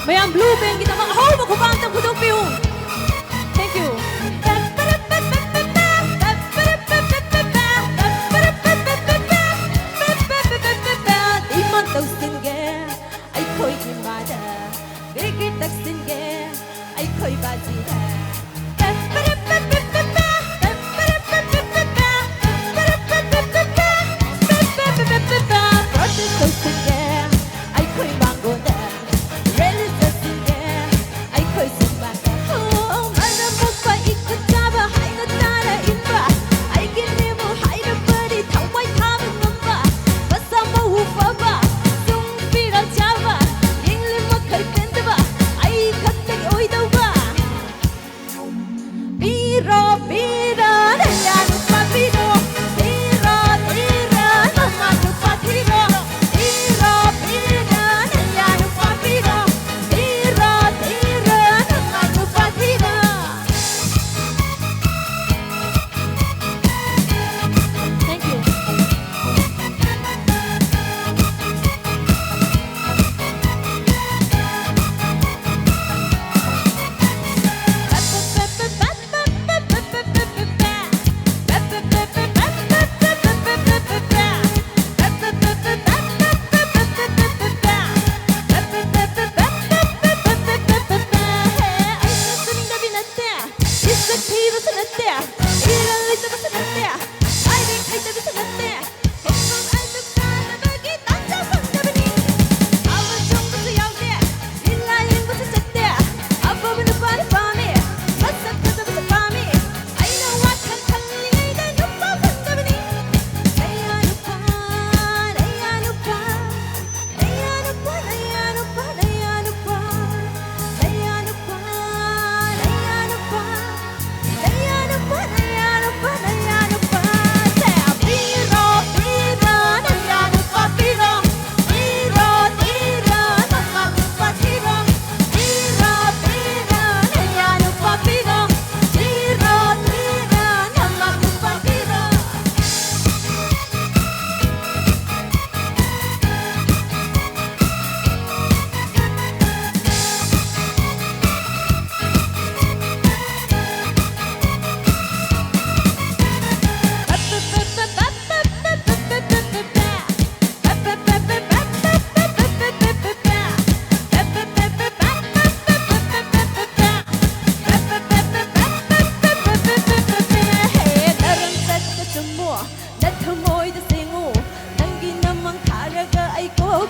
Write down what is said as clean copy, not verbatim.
Mayang blue band kita mga home ko ba ang budok piu. Thank you. Di man tàu xin ghé, ai khơi đi mà đã. Để cái tắc xin ghé, ai khơi ba gì đã. That the more the single, Nangi namang karaga ay ko